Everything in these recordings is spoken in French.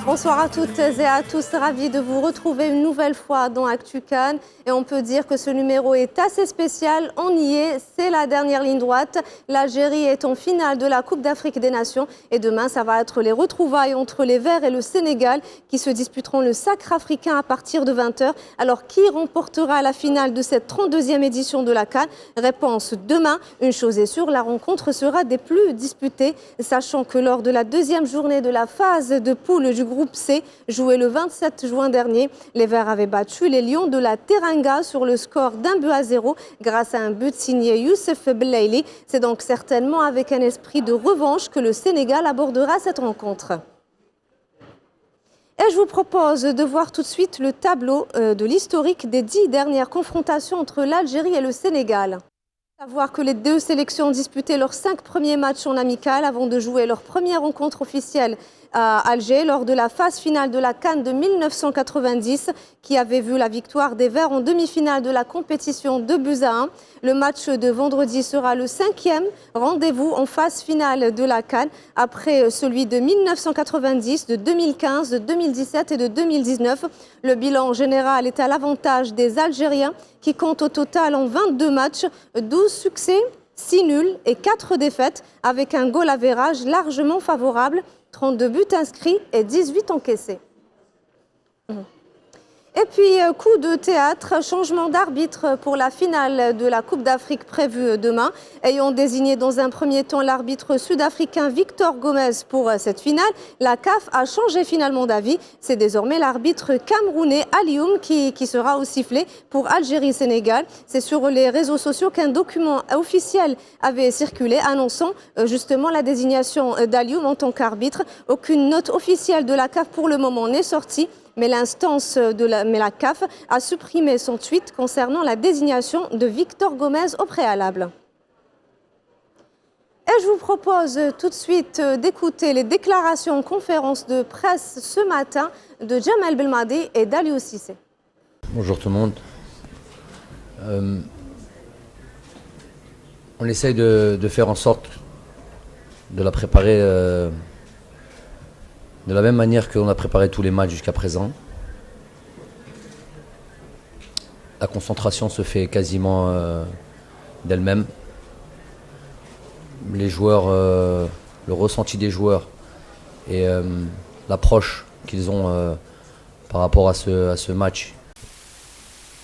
Bonsoir à toutes et à tous, ravi de vous retrouver une nouvelle fois dans Actu CAN. Et on peut dire que ce numéro est assez spécial, on y est, c'est la dernière ligne droite. L'Algérie est en finale de la Coupe d'Afrique des Nations et demain ça va être les retrouvailles entre les Verts et le Sénégal qui se disputeront le sacre africain à partir de 20h. Alors qui remportera la finale de cette 32e édition de la CAN? Réponse demain. Une chose est sûre, la rencontre sera des plus disputées, sachant que lors de la deuxième journée de la phase de poule du groupe C, joué le 27 juin dernier, les Verts avaient battu les Lions de la Teranga sur le score d'1-0 grâce à un but signé Youssef Belaïli. C'est donc certainement avec un esprit de revanche que le Sénégal abordera cette rencontre. Et je vous propose de voir tout de suite le tableau de l'historique des 10 dernières confrontations entre l'Algérie et le Sénégal. Savoir que les deux sélections ont disputé leurs 5 premiers matchs en amical avant de jouer leur première rencontre officielle à Alger lors de la phase finale de la CAN de 1990 qui avait vu la victoire des Verts en demi-finale de la compétition 2-1. Le match de vendredi sera le 5e rendez-vous en phase finale de la CAN après celui de 1990, de 2015, de 2017 et de 2019. Le bilan général est à l'avantage des Algériens qui comptent au total en 22 matchs, 12 succès, 6 nuls et 4 défaites avec un goal average largement favorable, 32 buts inscrits et 18 encaissés. Et puis, coup de théâtre, changement d'arbitre pour la finale de la Coupe d'Afrique prévue demain. Ayant désigné dans un premier temps l'arbitre sud-africain Victor Gomez pour cette finale, la CAF a changé finalement d'avis. C'est désormais l'arbitre camerounais Alioum qui sera au sifflet pour Algérie-Sénégal. C'est sur les réseaux sociaux qu'un document officiel avait circulé annonçant justement la désignation d'Alioum en tant qu'arbitre. Aucune note officielle de la CAF pour le moment n'est sortie. Mais la CAF a supprimé son tweet concernant la désignation de Victor Gomez au préalable. Et je vous propose tout de suite d'écouter les déclarations en conférence de presse ce matin de Djamel Belmadi et d'Aliou Cissé. Bonjour tout le monde. On essaye de faire en sorte de la préparer de la même manière qu'on a préparé tous les matchs jusqu'à présent. La concentration se fait quasiment d'elle-même. Les joueurs, le ressenti des joueurs et l'approche qu'ils ont par rapport à ce match.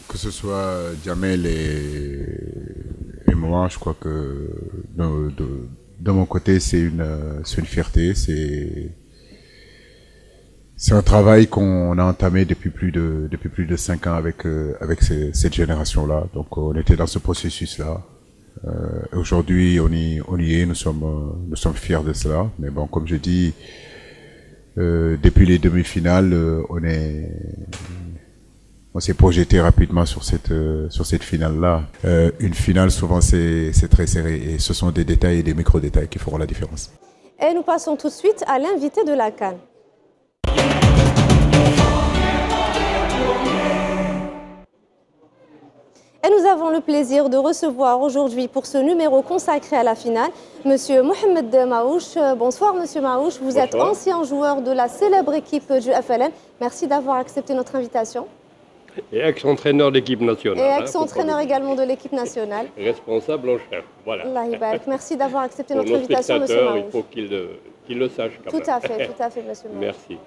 Que ce soit Djamel et moi, je crois que de mon côté, c'est une fierté. C'est un travail qu'on a entamé depuis plus de 5 ans avec cette génération-là. Donc on était dans ce processus-là. Aujourd'hui, on y est. Nous sommes fiers de cela. Mais bon, comme je dis, depuis les demi-finales, on s'est projeté rapidement sur cette finale-là. Une finale, souvent, c'est très serré. Et ce sont des détails et des micro-détails qui feront la différence. Et nous passons tout de suite à l'invité de la CAN. Et nous avons le plaisir de recevoir aujourd'hui pour ce numéro consacré à la finale, Monsieur Mohamed Maouch. Bonsoir Monsieur Maouch, vous êtes ancien joueur de la célèbre équipe du FLN. Merci d'avoir accepté notre invitation. Et ex-entraîneur d'équipe nationale. Et ex-entraîneur également de l'équipe nationale. Responsable en chef, voilà. Allah Ibarak. Merci d'avoir accepté notre invitation Monsieur Maouch. Il faut qu'il le sache quand même. Tout à fait Monsieur Maouch. Merci.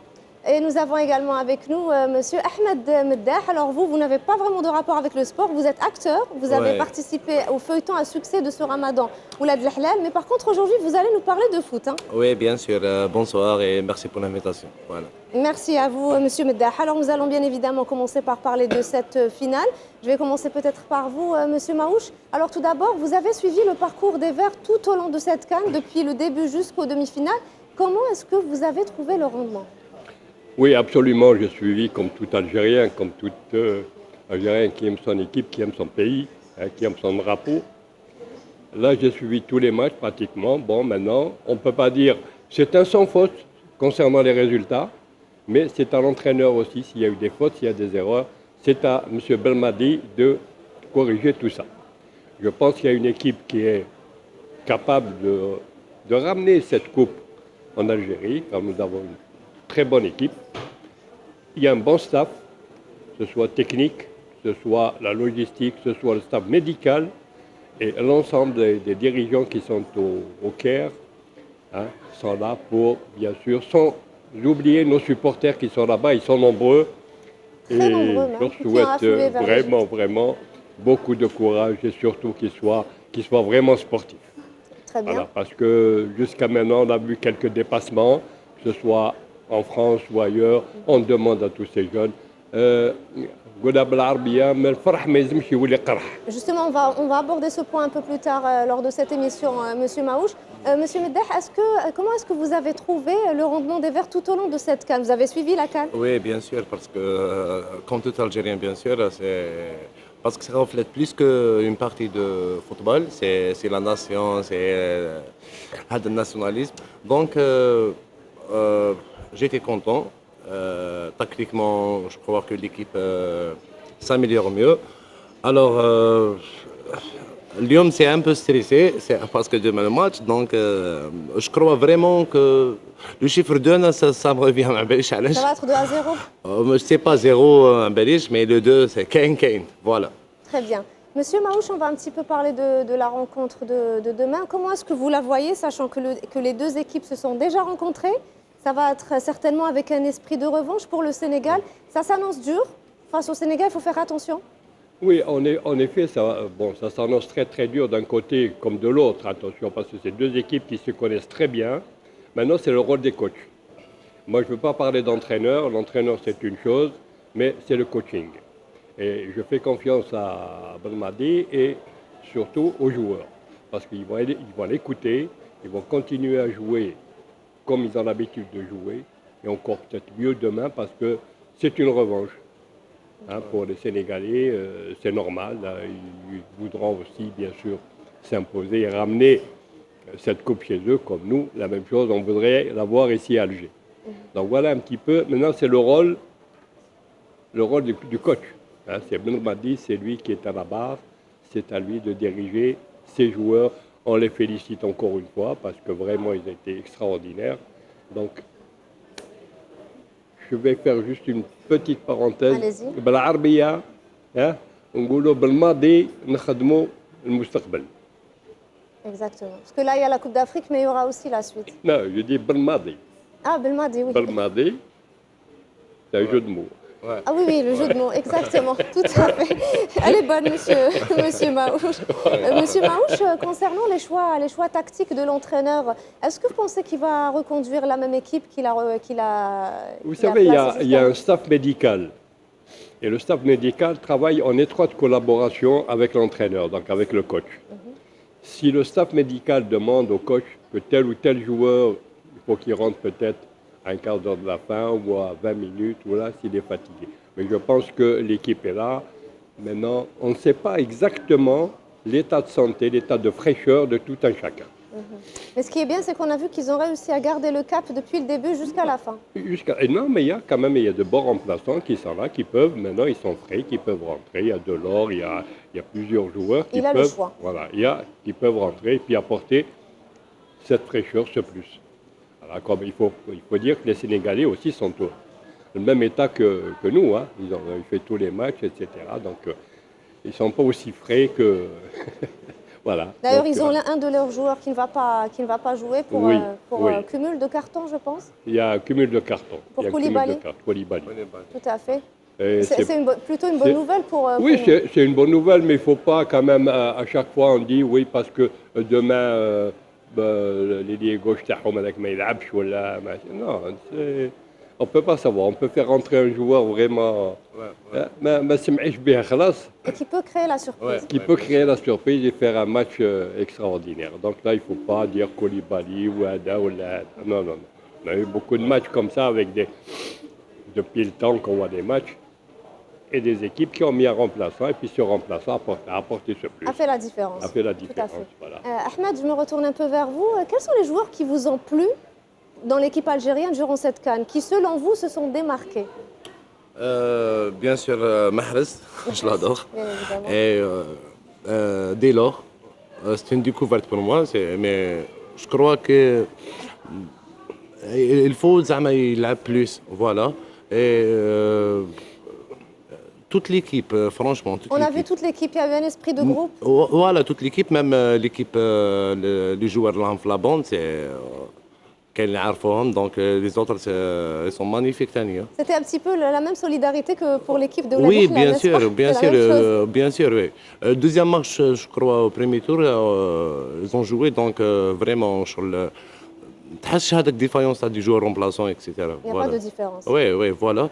Et nous avons également avec nous Monsieur Ahmed Meddah. Alors vous n'avez pas vraiment de rapport avec le sport, vous êtes acteur, vous avez participé au feuilleton à succès de ce Ramadan, Oulad Halal, mais par contre aujourd'hui vous allez nous parler de foot. Hein. Oui, bien sûr. Bonsoir et merci pour l'invitation. Voilà. Merci à vous Monsieur Meddah. Alors nous allons bien évidemment commencer par parler de cette finale. Je vais commencer peut-être par vous Monsieur Maouch. Alors tout d'abord, vous avez suivi le parcours des Verts tout au long de cette CAN, depuis le début jusqu'aux demi-finales. Comment est-ce que vous avez trouvé le rendement ? Oui, absolument. J'ai suivi comme tout Algérien, comme tout Algérien qui aime son équipe, qui aime son pays, qui aime son drapeau. Là, j'ai suivi tous les matchs pratiquement. Bon, maintenant, on ne peut pas dire c'est un sans faute concernant les résultats, mais c'est à l'entraîneur aussi, s'il y a eu des fautes, s'il y a des erreurs. C'est à M. Belmadi de corriger tout ça. Je pense qu'il y a une équipe qui est capable de ramener cette coupe en Algérie, car nous avons une très bonne équipe. Il y a un bon staff, que ce soit technique, que ce soit la logistique, que ce soit le staff médical et l'ensemble des dirigeants qui sont au Caire sont là pour, bien sûr, sans oublier nos supporters qui sont là-bas, ils sont nombreux. Très nombreux, je leur souhaite vraiment beaucoup de courage et surtout qu'ils soient vraiment sportifs. Très bien. Voilà, parce que jusqu'à maintenant, on a vu quelques dépassements, que ce soit en France ou ailleurs. On demande à tous ces jeunes. Justement, on va aborder ce point un peu plus tard lors de cette émission, Monsieur Maouche. Monsieur Medeh, comment est-ce que vous avez trouvé le rendement des Verts tout au long de cette CAN? Vous avez suivi la CAN? Oui, bien sûr, parce que, comme tout Algérien, bien sûr, parce que ça reflète plus qu'une partie de football, c'est la nation, c'est le nationalisme. Donc, j'étais content. Tactiquement, je crois que l'équipe s'améliore mieux. Alors, Lyon, c'est un peu stressé, parce que demain le match, donc je crois vraiment que le chiffre 2, ça me revient à Belish. Ça va être 2 à 0? Je ne sais pas 0 à Belish, mais le 2, c'est Kane. Voilà. Très bien. Monsieur Maouche, on va un petit peu parler de la rencontre de demain. Comment est-ce que vous la voyez, sachant que les deux équipes se sont déjà rencontrées? Ça va être certainement avec un esprit de revanche pour le Sénégal. Ça s'annonce dur. Face au Sénégal, il faut faire attention. Oui, en effet, ça s'annonce très dur d'un côté comme de l'autre. Attention, parce que c'est deux équipes qui se connaissent très bien. Maintenant, c'est le rôle des coachs. Moi, je ne veux pas parler d'entraîneur. L'entraîneur, c'est une chose, mais c'est le coaching. Et je fais confiance à Belmadi et surtout aux joueurs. Parce qu'ils vont l'écouter, ils vont continuer à jouer comme ils ont l'habitude de jouer, et encore peut-être mieux demain parce que c'est une revanche. Pour les Sénégalais, c'est normal. Ils voudront aussi, bien sûr, s'imposer et ramener cette coupe chez eux, comme nous. La même chose, on voudrait l'avoir ici à Alger. Donc voilà un petit peu. Maintenant, c'est le rôle du coach. C'est Belmadi, c'est lui qui est à la barre. C'est à lui de diriger ses joueurs. On les félicite encore une fois parce que vraiment, ils ont été extraordinaires. Donc, je vais faire juste une petite parenthèse. Allez-y. بالعربية نقولوا بالماضي نخدموا المستقبل. Exactement. Parce que là, il y a la Coupe d'Afrique, mais il y aura aussi la suite. Non, je dis بالماضي. Ah, Belmadi, oui. بالماضي, c'est un jeu de mots. Ouais. Ah oui, le jeu de mots, exactement, tout à fait. Elle est bonne, monsieur Maouche. Monsieur Maouche, concernant les choix tactiques de l'entraîneur, est-ce que vous pensez qu'il va reconduire la même équipe qu'il a Vous savez, il y a un staff médical. Et le staff médical travaille en étroite collaboration avec l'entraîneur, donc avec le coach. Si le staff médical demande au coach que tel ou tel joueur, il faut qu'il rentre peut-être à un quart d'heure de la fin ou à 20 minutes, voilà, s'il est fatigué. Mais je pense que l'équipe est là. Maintenant, on ne sait pas exactement l'état de santé, l'état de fraîcheur de tout un chacun. Mais ce qui est bien, c'est qu'on a vu qu'ils ont réussi à garder le cap depuis le début jusqu'à la fin. Non, mais il y a quand même de bons remplaçants qui sont là, qui peuvent, maintenant ils sont frais, qui peuvent rentrer. Il y a Delors, il y a plusieurs joueurs qui peuvent, le choix. Voilà, qui peuvent rentrer et puis apporter cette fraîcheur, ce plus. Alors, comme il faut dire que les Sénégalais aussi sont dans le même état que nous. Ils ont fait tous les matchs, etc. Donc, ils ne sont pas aussi frais que... Voilà. D'ailleurs, donc, ils ont un de leurs joueurs qui ne va pas jouer pour cumul de cartons, je pense. Il y a un cumul de cartons. Pour Koulibaly. Tout à fait. C'est plutôt une bonne nouvelle pour... Oui, c'est une bonne nouvelle, mais il ne faut pas quand même, à chaque fois, on dit oui, parce que demain, l'ailier gauche, non, on ne peut pas savoir. On peut faire rentrer un joueur vraiment... Et qui peut créer la surprise. Qui peut créer la surprise et faire un match extraordinaire. Donc là, il ne faut pas dire Koulibaly ou Ada ou la... Non. On a eu beaucoup de matchs comme ça avec depuis le temps qu'on voit des matchs et des équipes qui ont mis un remplaçant et puis ce remplaçant a apporté ce plus. A fait la différence. A fait la différence, tout à fait. Voilà. Ahmed, je me retourne un peu vers vous. Quels sont les joueurs qui vous ont plu dans l'équipe algérienne durant cette CAN, qui selon vous se sont démarqués? Bien sûr, Mahrez, je l'adore. Bien évidemment. Et Delors, c'est une découverte pour moi, mais je crois que il faut زعما يلعب plus, voilà. Et toute l'équipe, franchement, toute On a vu l'équipe. toute l'équipe, il y a eu un esprit de groupe. Voilà, toute l'équipe, même l'équipe, les joueurs là en la bande, c'est qu'elles يعرفوهم, donc les autres, ils sont magnifiques, Tani. C'était un petit peu la même solidarité que pour l'équipe de Oui, Ouladoukhla, bien n'est-ce sûr, pas? bien C'est la sûr, même chose. bien sûr, oui. Deuxième match, je crois, au premier tour, ils ont joué, donc vraiment, sur le. تحسش هذاك ديفايونس تاع دي جور رومبلاسون اكسيتيرا Il n'y a pas de différence. وي وي فوالا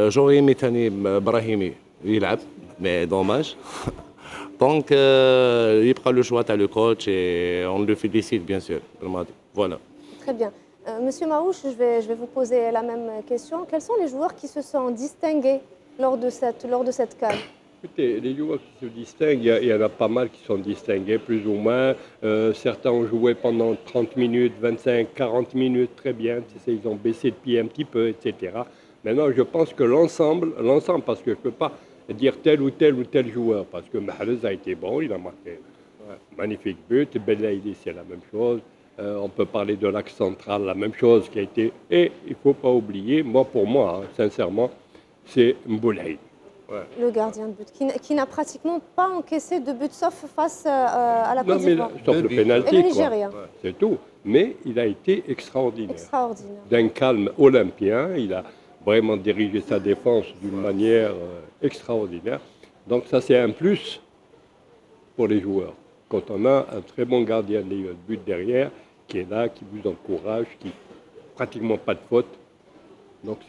جوري ايمي ثاني ابراهيمي يلعب مي دوماج دونك يبقى لو شوا تاع لو كوتش اي اون لو فيليسيت بيان سور الماضي فوالا Très bien. Monsieur Maouche, je vais vous poser la même question. Quels sont les joueurs qui se sont distingués lors de cette CAN? Écoutez, les joueurs qui se distinguent, il y en a pas mal qui sont distingués, plus ou moins. Certains ont joué pendant 30 minutes, 25, 40 minutes, très bien. Ils ont baissé de pied un petit peu, etc. Maintenant, je pense que l'ensemble, parce que je ne peux pas dire tel ou tel joueur, parce que Mahrez a été bon, il a marqué un magnifique but. Belaïli, c'est la même chose. On peut parler de l'axe central, la même chose qui a été. Et il ne faut pas oublier, pour moi, hein, sincèrement, c'est Mboulaï. Le gardien de but, qui n'a pratiquement pas encaissé de but sauf face à la Côte d'Ivoire. Sauf le pénalty, Et le Nigeria. C'est tout. Mais il a été extraordinaire. Extraordinaire. D'un calme olympien, il a vraiment dirigé sa défense d'une manière extraordinaire. Donc ça, c'est un plus pour les joueurs. Quand on a un très bon gardien de but derrière, qui est là, qui vous encourage, qui pratiquement pas de faute. Donc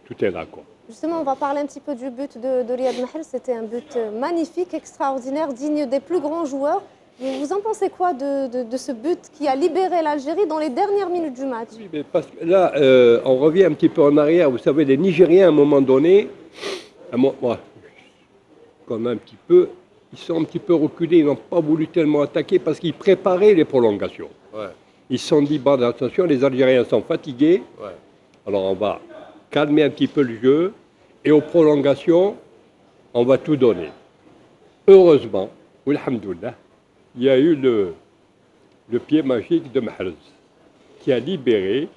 tout est là, quoi. Justement, on va parler un petit peu du but de Riyad Mahrez. C'était un but magnifique, extraordinaire, digne des plus grands joueurs. Vous en pensez quoi de ce but qui a libéré l'Algérie dans les dernières minutes du match? Oui, mais parce que là, on revient un petit peu en arrière. Vous savez, les Nigériens, à un moment donné, quand même un petit peu, ils sont un petit peu reculés. Ils n'ont pas voulu tellement attaquer parce qu'ils préparaient les prolongations. Ouais. Ils se sont dit, bon, attention, les Algériens sont fatigués. Ouais. Alors on va calmer un petit peu le jeu et aux prolongations, on va tout donner. Heureusement, alhamdoulilah, il y a eu le pied magique de Mahrez qui a libéré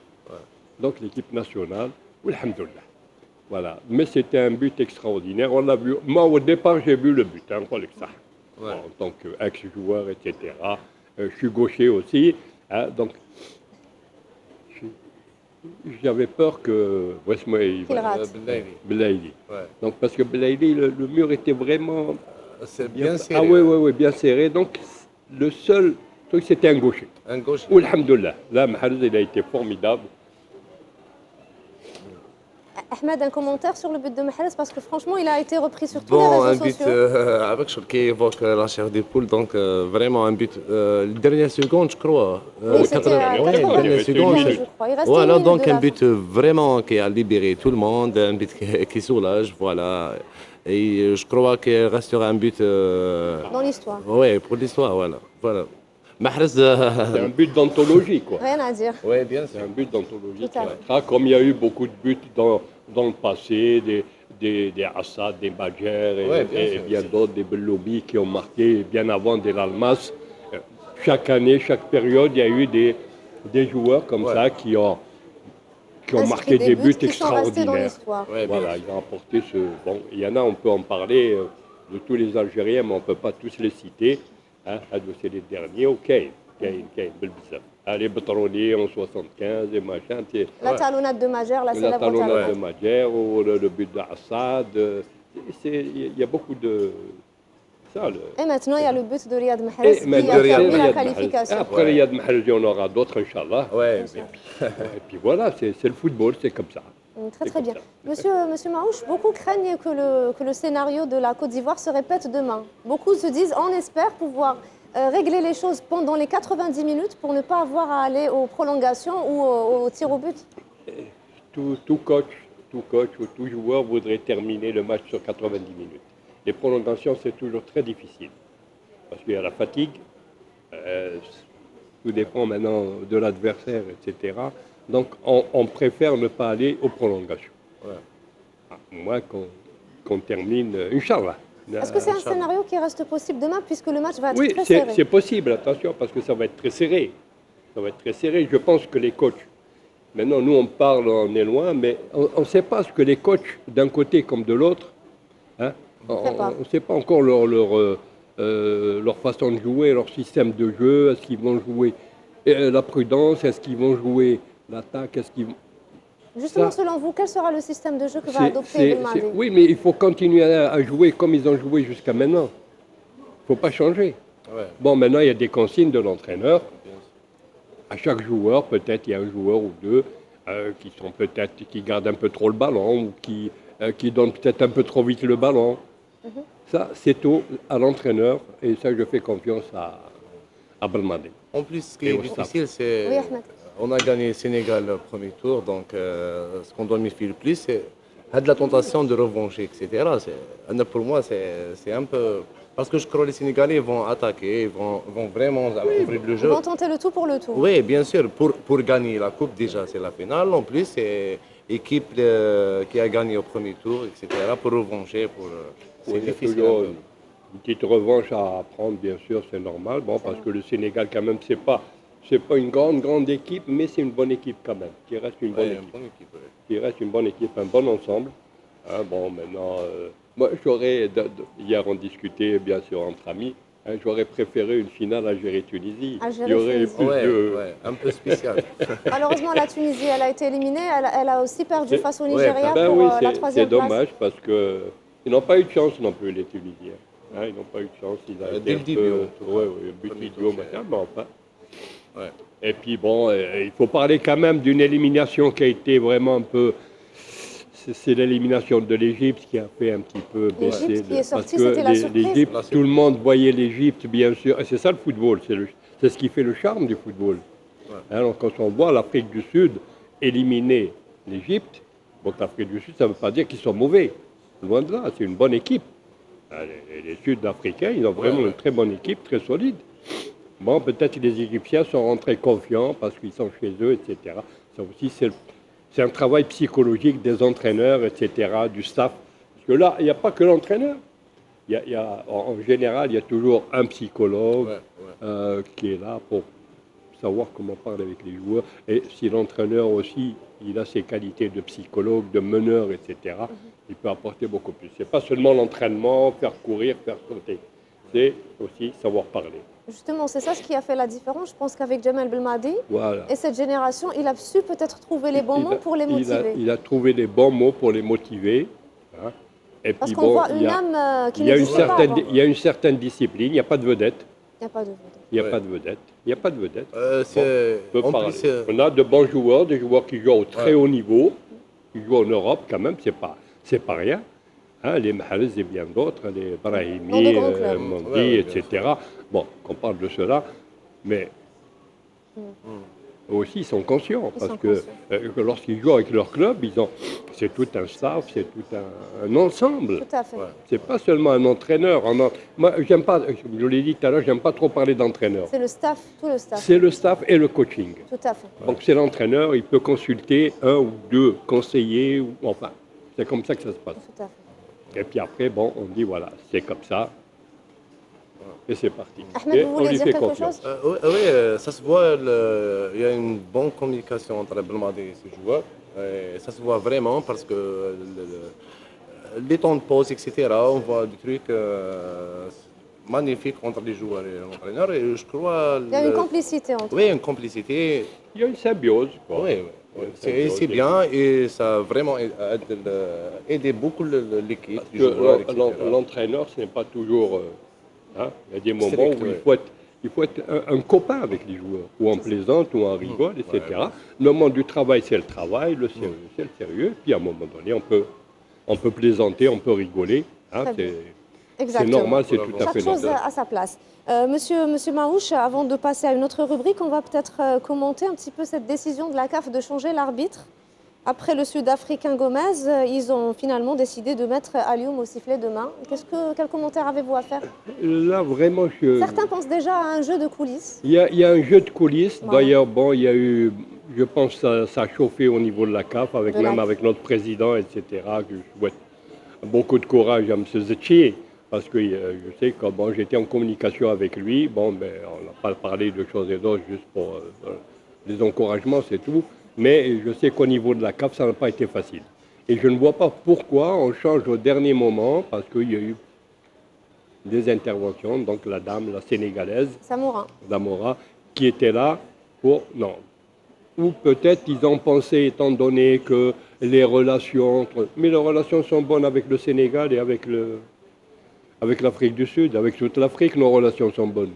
donc l'équipe nationale, alhamdoulilah. Voilà. Mais c'était un but extraordinaire. On l'a vu. Moi, au départ, j'ai vu le but, hein, en tant qu'ex-joueur, etc. Je suis gaucher aussi. Hein, donc, j'avais peur que Qu'il rate. Belaïli. Ouais. Donc, parce que Belaïli, le mur était vraiment C'est bien serré. Ah oui, bien serré. Donc, le seul truc, c'était un gaucher. Un gauche. Alhamdoulilah. Là, Mahrez, il a été formidable. Ahmed, un commentaire sur le but de Mahrez parce que franchement, il a été repris sur tous les Bon, un réseaux but sociaux. avec ce qui évoque la chair des poules, donc vraiment un but. Dernière seconde, je crois. Oui, c'était à 80 dernière seconde. je crois. Il restait Voilà, une minute donc de un la but vraiment qui a libéré tout le monde, un but qui soulage, voilà. Et je crois qu'il restera un but. fin dans l'histoire. Oui, pour l'histoire, voilà. Mahrez. C'est un but d'anthologie, quoi. Rien à dire. Oui, bien C'est sûr. un but d'anthologie Tout à qui fait. restera, comme il y a eu beaucoup de buts dans le passé, des Assad, des Badger Ouais, bien et sûr, bien aussi. d'autres, des Beloubi qui ont marqué bien avant des Lalmas. Chaque année, chaque période, il y a eu des joueurs comme Ouais. ça qui ont Inscrit marqué des buts qui sont restés dans extraordinaires. l'histoire. Ouais, bien Voilà, ils ont apporté ce. Bon, il y en a, on peut en parler de tous les Algériens, mais on ne peut pas tous les citer. Hein, c'est les derniers, ok. Belbissa. Les pétroliers en 75 et machin. La talonnade de Majer, la La célèbre talonnade talonnade. de Majer ou le but d'Assad. Il y a beaucoup de. Ça, Et maintenant, il y a le but de Riyad Mahrez qui maintenant, a permis la Riyad Mahrez. qualification. Après Riyad Mahrez, il y en aura d'autres, Inch'Allah. Ouais, Et puis voilà, c'est le football, c'est comme ça. Très bien. Monsieur Marouche, beaucoup craignent que le scénario de la Côte d'Ivoire se répète demain. Beaucoup se disent, on espère pouvoir régler les choses pendant les 90 minutes pour ne pas avoir à aller aux prolongations ou au tir au but. Tout coach ou tout joueur voudrait terminer le match sur 90 minutes. Les prolongations, c'est toujours très difficile. Parce qu'il y a la fatigue, tout dépend maintenant de l'adversaire, etc. Donc, on préfère ne pas aller aux prolongations. À moins qu'on termine, Inch'Allah. Est-ce que c'est un scénario qui reste possible demain puisque le match va être Oui, très serré? c'est possible, attention, parce que ça va être très serré. Ça va être très serré. Je pense que les coachs, maintenant nous on parle, on est loin, mais on ne sait pas ce que les coachs d'un côté comme de l'autre, hein, on ne sait pas encore leur façon de jouer, leur système de jeu, est-ce qu'ils vont jouer la prudence, est-ce qu'ils vont jouer l'attaque, est-ce qu'ils... Justement, selon vous, quel sera le système de jeu que va adopter Belmadi? Oui, mais il faut continuer à jouer comme ils ont joué jusqu'à maintenant. Il ne faut pas changer. Ouais. Bon, maintenant, il y a des consignes de l'entraîneur. À chaque joueur, peut-être, il y a un joueur ou deux qui sont peut-être qui gardent un peu trop le ballon ou qui donnent peut-être un peu trop vite le ballon. Ça, c'est à l'entraîneur et ça, je fais confiance à Belmadi. En plus, ce qui est difficile, c'est Oui, Ahmed. on a gagné le Sénégal le premier tour, donc ce qu'on doit méfier le plus, c'est de la tentation de revancher, etc. Pour moi, c'est un peu... Parce que je crois que les Sénégalais vont attaquer, vont vraiment ouvrir le Ils jeu. vont tenter le tout pour le tout. Oui, bien sûr, pour gagner la Coupe, déjà, c'est la finale. En plus, c'est l'équipe qui a gagné au premier tour, etc. Pour revancher, c'est Il y a difficile. toujours une petite revanche à prendre, bien sûr, c'est normal. Bon, parce que le Sénégal, quand même, c'est pas une grande équipe, mais c'est une bonne équipe quand même. Qui reste une bonne Ouais, équipe. une bonne équipe, ouais. Qui reste une bonne équipe, un bon ensemble. Hein, bon, maintenant, moi, hier on discutait, bien sûr, entre amis. Hein, j'aurais préféré une finale Algérie-Tunisie. Il y aurait Algérie-Tunisie. plus de... Ouais, un peu spécial. Malheureusement, la Tunisie, elle a été éliminée. Elle a aussi perdu face au Nigeria Ben pour oui, la c'est troisième place. dommage parce qu'ils n'ont pas eu de chance non plus, les Tunisiens. Hein, ils n'ont pas eu de chance. Ils ont Dès le début, Oui, but idiot, machin, mais enfin. Ouais. Et puis bon, il faut parler quand même d'une élimination qui a été vraiment un peu... C'est l'élimination de l'Égypte qui a fait un petit peu baisser... L'Égypte qui est sortie, parce que c'était la surprise. l'Égypte, tout le monde voyait l'Égypte, bien sûr. Et c'est ça le football, c'est ce qui fait le charme du football. Ouais. Alors quand on voit l'Afrique du Sud éliminer l'Égypte, bon, l'Afrique du Sud, ça ne veut pas dire qu'ils sont mauvais. Loin de là, c'est une bonne équipe. Les Sud-Africains, ils ont vraiment une très bonne équipe, très solide. Bon, peut-être que les Égyptiens sont rentrés confiants parce qu'ils sont chez eux, etc. Ça aussi, c'est un travail psychologique des entraîneurs, etc., du staff. Parce que là, il n'y a pas que l'entraîneur. En général, il y a toujours un psychologue qui est là pour savoir comment parler avec les joueurs. Et si l'entraîneur aussi, il a ses qualités de psychologue, de meneur, etc., il peut apporter beaucoup plus. Ce n'est pas seulement l'entraînement, faire courir, faire sauter. C'est aussi savoir parler. Justement, c'est ça ce qui a fait la différence. Je pense qu'avec Jamel Belmadi Voilà. et cette génération, il a su peut-être trouver les bons mots pour les motiver. Il a trouvé les bons mots pour les motiver. Hein. Et Parce puis qu'on bon, voit une âme qui n'existait pas avant. il y a une certaine discipline, il n'y a pas de vedette. Il n'y a pas de... Il n'y a pas de vedette. Il n'y a pas de vedette. En parler. plus, On a de bons joueurs, des joueurs qui jouent au très haut niveau, qui jouent en Europe quand même, c'est pas rien. Hein, les Mahrez et bien d'autres, les Brahimi, Mondi, etc. Bon, qu'on parle de cela, mais eux aussi ils sont conscients, parce que lorsqu'ils jouent avec leur club, c'est tout un staff, c'est tout un ensemble. Tout à fait. C'est pas seulement un entraîneur. Moi, j'aime pas, je l'ai dit tout à l'heure, j'aime pas trop parler d'entraîneur. C'est le staff, tout le staff. C'est le staff et le coaching. Tout à fait. Donc c'est l'entraîneur, il peut consulter un ou deux conseillers, enfin, c'est comme ça que ça se passe. Tout à fait. Et puis après, bon, on dit voilà, c'est comme ça. Et c'est parti. Ahmed, Et vous on voulez lui dire fait quelque confiance. chose? Oui, ça se voit, il y a une bonne communication entre Belmadi et ses joueurs. Et ça se voit vraiment parce que les temps de pause, etc., on voit des trucs magnifiques entre les joueurs et l'entraîneur. Et je crois... Il y a une complicité entre eux. Oui, une complicité. Il y a une symbiose. Quoi. Oui, c'est bien et ça a vraiment aidé beaucoup l'équipe. L'entraîneur, ce n'est pas toujours... hein, il y a des moments Strict, où il faut être un copain avec les joueurs, ou on plaisante, ou on rigole, etc. Le monde du travail, c'est le travail, le sérieux, c'est le sérieux. Puis à un moment donné, on peut plaisanter, on peut rigoler. Hein, c'est normal, c'est tout à fait Chaque chose normal. à sa place. Monsieur Maouche, avant de passer à une autre rubrique, on va peut-être commenter un petit peu cette décision de la CAF de changer l'arbitre. Après le Sud-Africain Gomez, ils ont finalement décidé de mettre Alioum au sifflet demain. Quel commentaire avez-vous à faire? Là, vraiment, Certains pensent déjà à un jeu de coulisses. Il y a un jeu de coulisses. Voilà. D'ailleurs, bon, il y a eu, je pense que ça a chauffé au niveau de la CAF, avec notre président, etc. Que je souhaite beaucoup de courage à M. Zetchi, parce que je sais que bon, j'étais en communication avec lui. Bon, ben, on n'a pas parlé de choses et d'autres juste pour des encouragements, c'est tout. Mais je sais qu'au niveau de la CAF, ça n'a pas été facile. Et je ne vois pas pourquoi on change au dernier moment, parce qu'il y a eu des interventions. Donc la dame, la sénégalaise, Zamora, qui était là pour... Non. Ou peut-être ils ont pensé, étant donné que les relations... Mais les relations sont bonnes avec le Sénégal et avec l'Afrique du Sud. Avec toute l'Afrique, nos relations sont bonnes.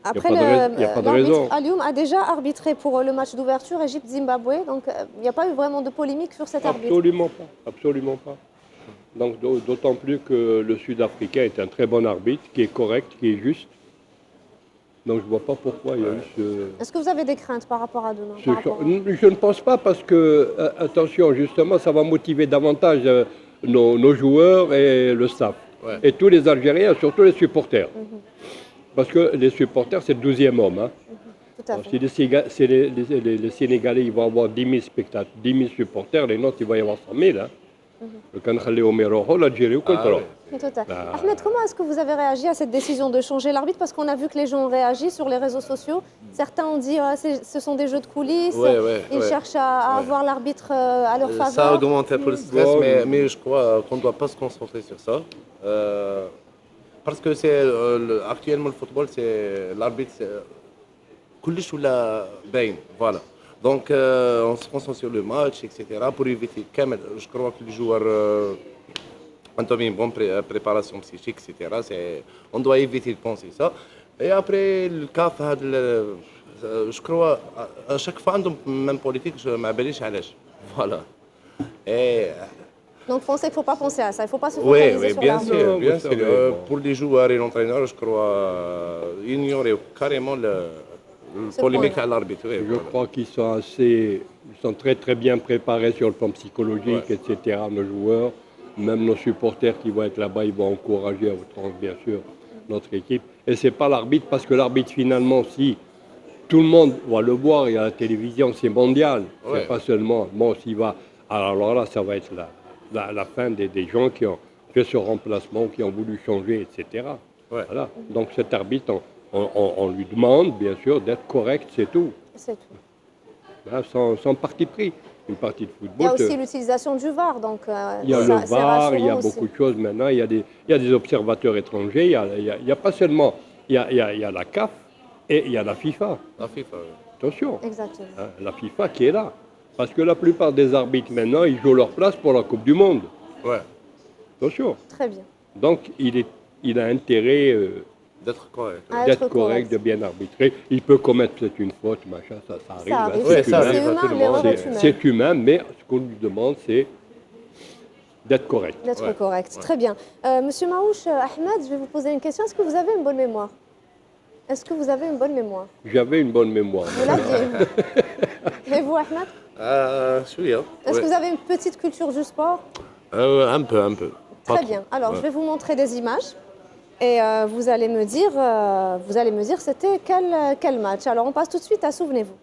Après, l'arbitre Alioum a déjà arbitré pour le match d'ouverture Égypte-Zimbabwe, donc il n'y a pas eu vraiment de polémique sur cet arbitre. Absolument pas, absolument pas. Donc d'autant plus que le Sud-Africain est un très bon arbitre, qui est correct, qui est juste. Donc je ne vois pas pourquoi il y a eu ce... Est-ce que vous avez des craintes par rapport à demain Je ne pense pas parce que, attention, justement, ça va motiver davantage nos joueurs et le staff. Ouais. Et tous les Algériens, surtout les supporters. Parce que les supporters, c'est le 12e homme. Hein. Tout à fait. Si les Sénégalais ils vont avoir 10 000 spectateurs, 10 000 supporters, les nôtres, il va y avoir 100 000. Hein. L'Algérie au contrôle. Ahmed, comment est-ce que vous avez réagi à cette décision de changer l'arbitre? Parce qu'on a vu que les gens ont réagi sur les réseaux sociaux. Certains ont dit ce sont des jeux de coulisses. Ils cherchent à avoir l'arbitre à leur faveur. Ça augmente un peu le stress, mais je crois qu'on ne doit pas se concentrer sur ça. Parce que actuellement le football, c'est l'arbitre, كلش ولا باين, voilà. Donc on se concentre sur le match, etc. pour éviter كامل. Je crois que les joueurs ont une bonne préparation psychique, etc. On doit éviter de penser ça. Et après le CAF, je crois à chaque fois عندهم même politique, je ما باليش علاش. Voilà. Et donc, pensez qu'il ne faut pas penser à ça, il ne faut pas se focaliser sur l'arbitre. Bien sûr. Pour les joueurs et l'entraîneur, je crois ignorer carrément le polémique à l'arbitre. Je crois qu'ils sont très très bien préparés sur le plan psychologique, etc. Nos joueurs, même nos supporters qui vont être là-bas, ils vont encourager à outrance, bien sûr, notre équipe. Et ce n'est pas l'arbitre, parce que l'arbitre, finalement, si tout le monde va le voir, il y a la télévision, c'est mondial, c'est pas seulement. Bon, s'il va. Alors là, ça va être la fin des gens qui ont fait ce remplacement, qui ont voulu changer, etc. Voilà. Donc cet arbitre, on lui demande, bien sûr, d'être correct, c'est tout. C'est tout. Là, sans parti pris. Une partie de football. Il y a aussi l'utilisation du VAR. Donc, il y a le VAR, il y a beaucoup de choses maintenant. Il y a des observateurs étrangers. Il y a pas seulement... Il y a la CAF et il y a la FIFA. La FIFA, oui. Attention. Exactement. La FIFA qui est là. Parce que la plupart des arbitres maintenant, ils jouent leur place pour la Coupe du Monde. Ouais. Attention. Très bien. Donc il a intérêt d'être correct, de bien arbitrer. Il peut commettre peut-être une faute, machin, ça arrive. Ça arrive. Ça arrive à tout le monde. C'est humain, mais ce qu'on lui demande, c'est d'être correct. D'être correct. Très bien. Monsieur Maouche, Ahmed, je vais vous poser une question. Est-ce que vous avez une bonne mémoire? Est-ce que vous avez une bonne mémoire? J'avais une bonne mémoire. Vous l'aviez. Et vous, Ahmed? Est-ce que vous avez une petite culture du sport? Un peu. Très bien. Alors, je vais vous montrer des images et vous allez me dire c'était quel match. Alors, on passe tout de suite à Souvenez-vous.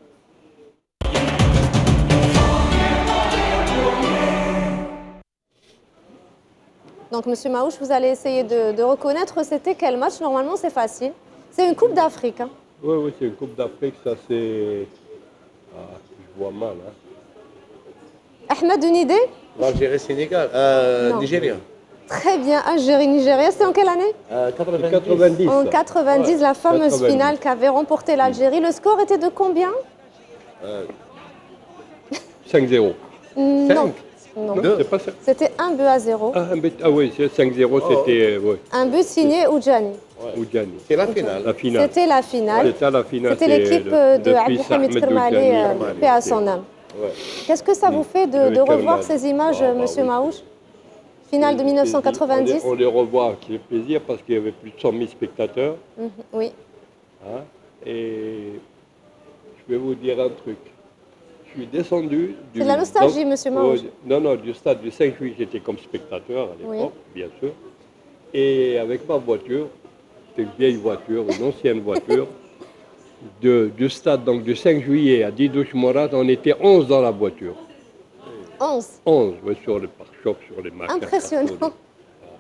Donc, Monsieur Maouche, vous allez essayer de reconnaître c'était quel match. Normalement, c'est facile. C'est une Coupe d'Afrique. Hein. Oui, c'est une Coupe d'Afrique. Ça, c'est... je vois mal. Hein. Ahmed, une idée? L'Algérie-Sénégal. Nigeria. Très bien, Algérie-Nigeria. C'était en quelle année? 90. En 90, la fameuse finale qu'avait remporté l'Algérie. Le score était de combien? 5-0. Non. Non, c'est pas ça. C'était 1-0. Ah oui, 5-0, c'était... Un but signé Oudjani. Oudjani. C'est la finale. C'était la finale. C'était l'équipe de Abdelhamid Kermali, paix à son âme. Qu'est-ce que ça vous fait de revoir ces images, Monsieur Maouche? Finale de 1990. On les revoit avec plaisir parce qu'il y avait plus de 100 000 spectateurs. Oui. Hein? Et je vais vous dire un truc. Je suis descendu... C'est de la nostalgie, Monsieur Maouche. Non, du stade du 5 juillet, j'étais comme spectateur à l'époque, bien sûr. Et avec ma voiture, c'était une vieille voiture, une ancienne voiture, du stade donc, du 5 juillet à Didouche Morat, on était 11 dans la voiture. 11, oui, sur le pare-choc, sur les marques. Impressionnant.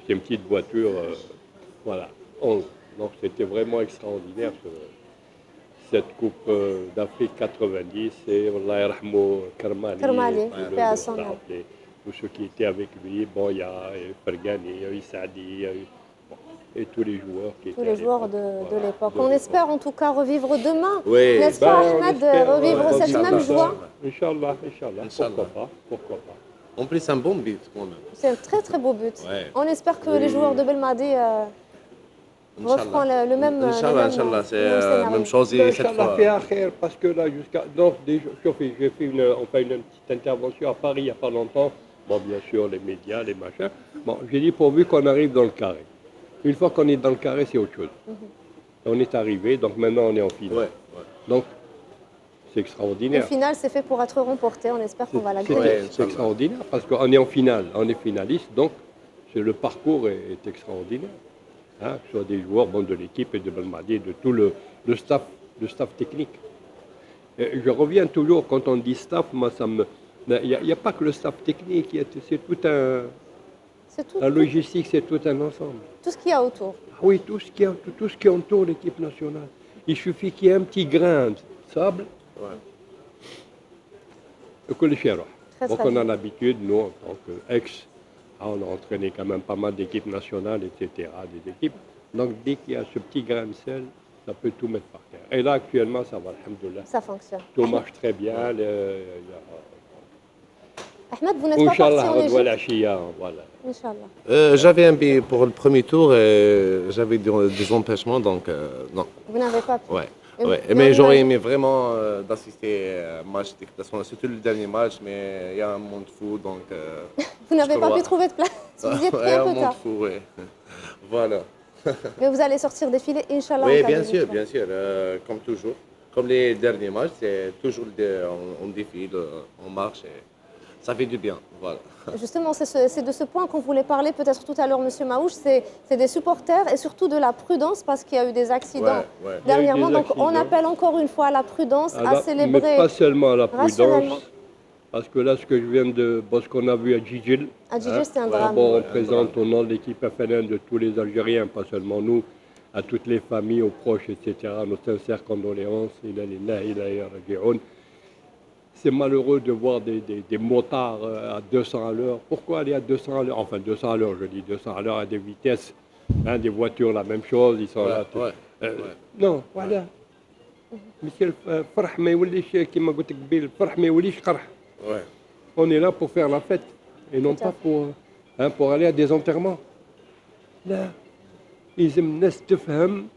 C'est une petite voiture Voilà, 11. Donc c'était vraiment extraordinaire cette Coupe d'Afrique 90. Et Allah yarhamou Karmali, Karmali, et tout paix à le son âme. staff, et tous ceux qui étaient avec lui. Bon, il y a Fergani, il y a eu Saadi, il y a eu, bon, et tous les joueurs qui Tous étaient à les joueurs de Voilà, l'époque. de On l'époque. espère en tout cas revivre demain, Oui. n'est-ce pas Ben, on Ahmed, espère, revivre ouais, cette Inch'Allah. même joie. Inch'Allah, Inch'Allah. pourquoi pas. En plus, c'est un bon but quand même. C'est un très très beau but. Ouais. On espère que Oui. les joueurs de Belmadi referont le même Inch'Allah, le même- Inch'Allah, le c'est même la scénario. même chose et cette Inch'Allah, fois. fait khair, parce que là, jusqu'à. Donc, j'ai fait une petite intervention à Paris il n'y a pas longtemps. Bon, bien sûr, les médias, les machins. Bon, j'ai dit pourvu qu'on arrive dans le carré. Une fois qu'on est dans le carré, c'est autre chose. On est arrivé, donc maintenant on est en finale. Ouais, ouais. Donc, c'est Une extraordinaire. finale, c'est fait pour être remporté. On espère qu'on va la C'est gagner. Ouais, c'est extraordinaire parce qu'on est en finale, on est finaliste, donc le parcours est extraordinaire. Hein, que ce soit des joueurs de l'équipe et de Belmadi, de tout le staff technique. Et je reviens toujours, quand on dit staff, moi ça me. Il n'y a pas que le staff technique, c'est tout C'est la logistique, c'est tout un ensemble. tout ce qu'il y a autour. Ah oui, tout ce qui entoure l'équipe nationale. Il suffit qu'il y ait un petit grain de sable. Ouais. Que le chien. Très, Donc très on a bien. l'habitude, nous, en tant qu'ex, on a entraîné quand même pas mal d'équipes nationales, etc., des équipes. Donc dès qu'il y a ce petit grain de sel, ça peut tout mettre par terre. Et là, actuellement, ça va, alhamdoulilah. Ça fonctionne. Tout marche très bien. Ahmed, vous n'êtes pas parti Inch'Allah, en on voit Égypte. la Chia, voilà. Inch'Allah. J'avais un billet pour le premier tour et j'avais des empêchements, donc non. Vous n'avez pas pu. Ouais. Et Ouais. vous- Mais on j'aurais imagine- aimé vraiment d'assister à un match d'équipe nationale, surtout le dernier match, mais il y a un monde fou, donc. Vous n'avez je pas crois. pu trouver de place. Vous y êtes pris Ouais, un un peu monde tard. fou, ouais. Voilà. Mais vous allez sortir défiler, Inch'Allah. en Oui, cas bien de sûr, victoire. bien sûr, comme toujours. Comme les derniers matchs, c'est toujours on défile, on marche et ça fait du bien. Voilà. Justement, c'est de ce point qu'on voulait parler peut-être tout à l'heure, Monsieur Maouche, c'est des supporters et surtout de la prudence parce qu'il y a eu des accidents Ouais, ouais. dernièrement. Il y a eu Donc des on accidents. appelle encore une fois à la prudence, à Alors, célébrer. mais pas seulement la rationnellement. prudence, parce que là, ce qu'on a vu à Djidjil, À Djidjil, c'est un voilà, drame. bon, on présente au nom de l'équipe FNN de tous les Algériens, pas seulement nous, à toutes les familles, aux proches, etc., nos sincères condoléances. C'est malheureux de voir des motards à 200 à l'heure. Pourquoi aller à 200 à l'heure? Enfin, 200 à l'heure, je dis 200 à l'heure à des vitesses, hein, des voitures, la même chose, ils sont Ouais, là. tout- ouais. Non, voilà. Monsieur, الفرح ما يوليش كما قلت لك قبيل الفرح ما يوليش قرح. Ouais. On est là pour faire la fête et non Tout à pas pour aller à des enterrements. Là, لازم الناس تفهم.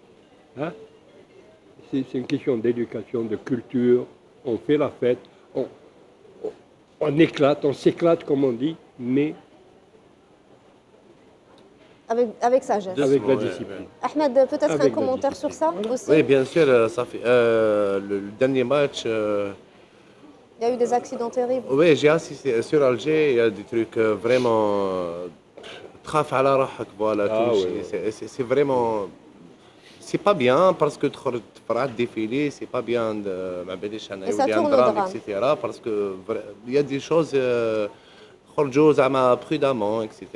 Hein? C'est une question d'éducation, de culture. On fait la fête, on éclate, on s'éclate comme on dit, mais Avec sagesse. avec la Ouais, discipline. Ahmed, peut-être Avec un la commentaire sur ça discipline. aussi. Oui, bien sûr, ça fait le dernier match. Il y a eu des accidents terribles. Oui, j'ai assisté sur Alger, il y a des trucs vraiment. تخاف على روحك, voilà, Ah, tout. ouais, ouais. C'est vraiment. C'est pas bien parce que تخرج تفرح défiler, c'est pas bien de ما باليش انا Et ça يولي tourne un au drame, drame. etc. Parce que il y a des choses خرجوا زعما prudemment, etc.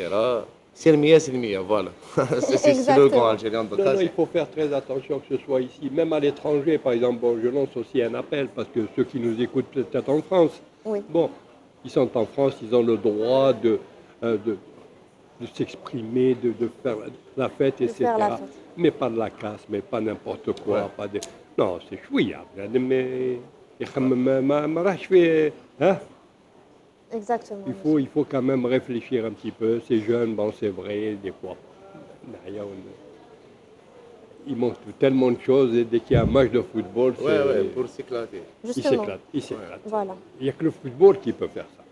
C'est le mieux, voilà. C'est le slogan Exactement. algérien. Donc Non, ça, non, il c'est- faut faire très attention que ce soit ici, même à l'étranger, par exemple. Bon, je lance aussi un appel parce que ceux qui nous écoutent peut-être en France, Oui. bon, ils sont en France, ils ont le droit de s'exprimer, de faire la fête, De etc. faire la fête. Mais pas de la casse, mais pas n'importe quoi. Ouais. Pas de... Non, c'est chouïa. Mais ما راحش فيه, hein? Exactement. Il faut quand même réfléchir un petit peu. Ces jeunes, bon, c'est vrai, des fois, il manque tellement de choses et dès qu'il y a un match de football, Ouais, ouais, pour s'éclater. il Justement. s'éclate. Il s'éclate. Voilà. Il n'y a que le football qui peut faire ça.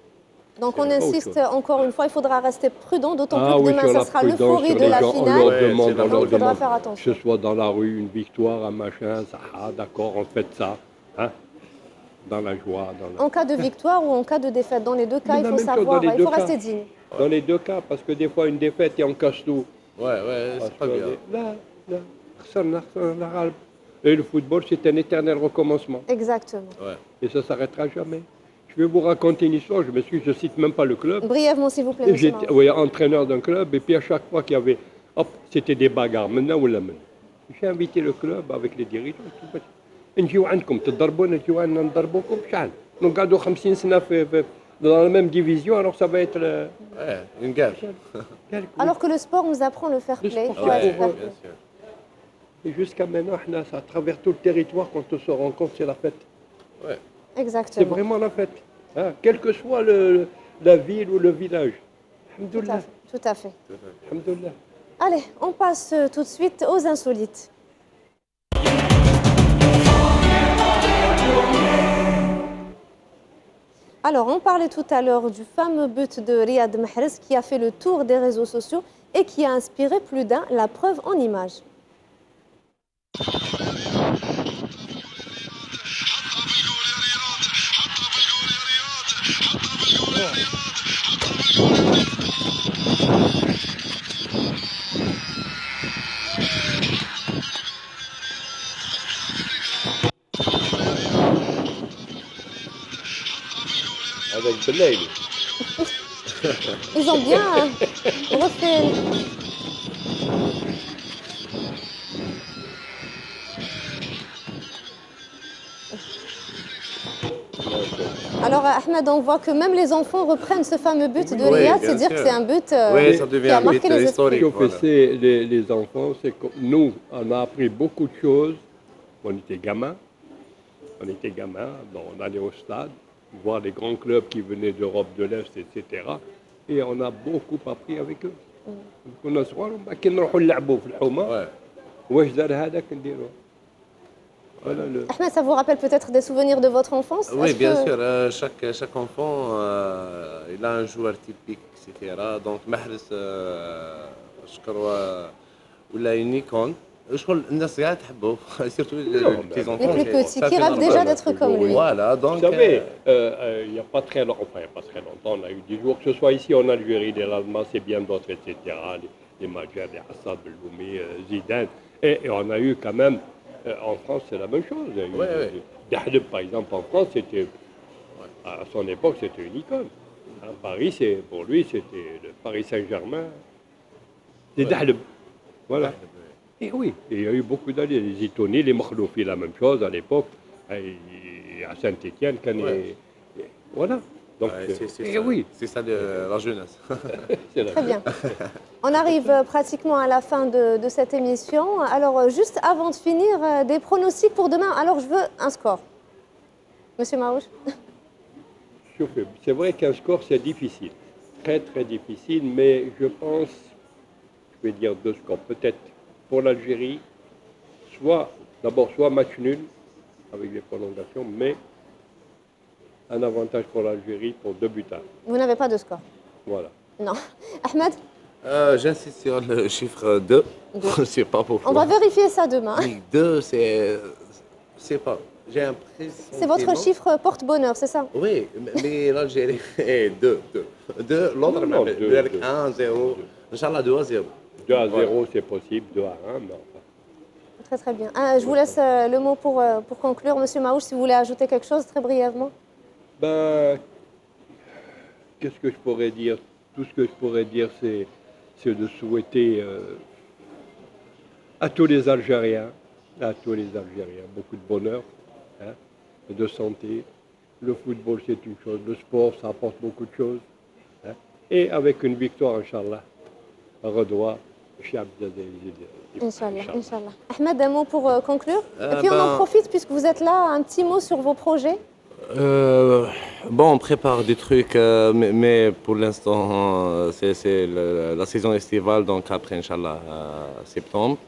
Donc C'est on pas autre insiste chose. encore une fois, il faudra rester prudent, d'autant Ah plus que oui, demain, sur ça la sera prudence, l'euphorie sur de les la gens, on finale. leur Ouais, demande, c'est la on leur Donc, il faudra demande, faire attention. que ce soit dans la rue, une victoire, un machin, ça, ah, d'accord, on fait ça, hein, dans la joie, En cas de victoire ou en cas de défaite, dans les deux cas, Mais il la faut même chose savoir, dans les il deux faut cas. rester digne. dans les deux cas, parce que des fois, une défaite et on casse tout. Ouais, ouais, Parce c'est pas que bien. là, خسرنا غالب. Et le football, c'est un éternel recommencement. Exactement. Ouais. Et ça ne s'arrêtera jamais. Je vais vous raconter une histoire, je m'excuse, je ne cite même pas le club. Brièvement, s'il vous plaît, Et monsieur j'étais Marouf. entraîneur d'un club, et puis à chaque fois qu'il y avait hop, c'était des bagarres. Maintenant, ou là, maintenant. J'ai invité le club avec les dirigeants. نجيو عندكم تضربونا نجيو عندنا نضربوكم شحال نقعدوا 50 سنه في dans la même division alors ça va être Ouais, une guerre. Alors que le sport nous apprend le fair play. sport, Ouais, Ouais, tout à fait. bien sûr. et jusqu'à maintenant à travers tout le territoire quand on se rencontre c'est la fête. Ouais. C'est Exactement. vraiment la fête. Hein, quelle que soit la ville ou le village. Tout à Alhamdoulilah. fait. Tout à fait. Alhamdoulilah. Allez, on passe tout de suite aux insolites. Alors, on parlait tout à l'heure du fameux but de Riyad Mahrez qui a fait le tour des réseaux sociaux et qui a inspiré plus d'un, la preuve en images. Avec Belaïl. Ils ont bien refait. Alors, Ahmed, on voit que même les enfants reprennent ce fameux but de Oui, Riyad, bien c'est dire sûr. que c'est un but Oui, ça qui devient a un but marqué les esprits. historique. Ce que Voilà. fait les enfants, c'est que nous, on a appris beaucoup de choses. On était gamins. Bon, on allait au stade, voir les grands clubs qui venaient d'Europe de l'Est, etc. Et on a beaucoup appris avec eux. كنا صغار كي نروحوا نلعبوا في الحومه Ouais. واش دار هذاك نديروا. Voilà le. Ahmed, ça vous rappelle peut-être des souvenirs de votre enfance? Oui, Est-ce bien que- sûr. Chaque enfant, il a un joueur typique, etc. Donc, Mahrez, je crois, il a une icône. Je crois que الناس قاعد تحبه, surtout les petits enfants. Les plus c'est- petits ça qui fait rêvent normal. déjà d'être comme lui. Voilà, donc. Vous savez, il n'y a pas très longtemps, on a eu des jours, que ce soit ici en Algérie, des Allemands, c'est bien d'autres, etc. Les Maghreb, les Hassan, Beloumi, Zidane. Et on a eu quand même, en France, c'est la même chose. Il y a eu Ouais. Dahleb, par exemple, en France, c'était, à son époque, c'était une icône. Hein, Paris, pour lui, c'était le Paris Saint-Germain. C'est Dahleb. Voilà. Et oui, et il y a eu beaucoup d'années, les Itoni, les Makhloufi, la même chose à l'époque, et à Saint-Étienne, Ouais. voilà. Donc, Ouais, c'est et ça. oui, C'est ça la jeunesse. c'est la Très bien. On arrive pratiquement à la fin de cette émission. Alors, juste avant de finir, des pronostics pour demain. Alors, je veux un score. Monsieur Marouche? C'est vrai qu'un score, c'est difficile. Très, très difficile, mais je pense, je vais dire deux scores, peut-être pour l'Algérie, soit match nul, avec les prolongations, mais un avantage pour l'Algérie pour 2 buts à 1. Vous n'avez pas de score? Voilà. Non. Ahmed, J'insiste sur le chiffre 2. Je sais pas pourquoi. on va vérifier ça demain. Oui, 2, c'est pas. J'ai un pressentiment. C'est votre chiffre porte-bonheur, c'est ça? Oui, mais l'Algérie est 2. 2, l'autre, Non, même, deux, avec deux. 1-0. Inch'Allah, 2-0. 2 à 0, Voilà. c'est possible, 2 à 1, mais enfin. Très très bien. Je vous laisse le mot pour conclure. Monsieur Maouche, si vous voulez ajouter quelque chose très brièvement. Ben, qu'est-ce que je pourrais dire? Tout ce que je pourrais dire, c'est de souhaiter à tous les Algériens, beaucoup de bonheur, hein, et de santé. Le football, c'est une chose. Le sport, ça apporte beaucoup de choses. Hein, et avec une victoire, Inch'Allah, à Redoua, Chiab Inch'Allah, Inch'Allah. Ahmed, un mot pour conclure. Et puis on en ben- profite, puisque vous êtes là, un petit mot sur vos projets. Bon, on prépare des trucs, mais pour l'instant, c'est la saison estivale, donc après, Inch'Allah, septembre.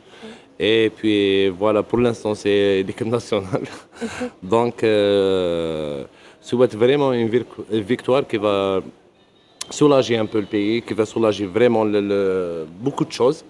Et puis voilà, pour l'instant, c'est l'équipe nationale. Donc, souhaite vraiment une victoire qui va soulager un peu le pays, qui va soulager vraiment beaucoup de choses.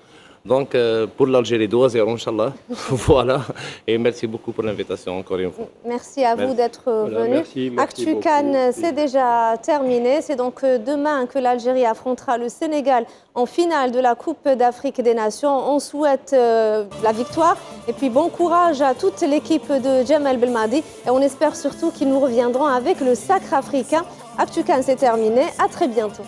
Donc, pour l'Algérie, 2-0, Inch'Allah. Voilà. Et merci beaucoup pour l'invitation, encore une fois. Merci à vous Merci. d'être Voilà, venu. merci Actu beaucoup. Cannes, c'est déjà terminé. C'est donc demain que l'Algérie affrontera le Sénégal en finale de la Coupe d'Afrique des Nations. On souhaite la victoire et puis bon courage à toute l'équipe de Djamel Belmadi. Et on espère surtout qu'ils nous reviendront avec le sacre africain. Actu Cannes, c'est terminé. À très bientôt.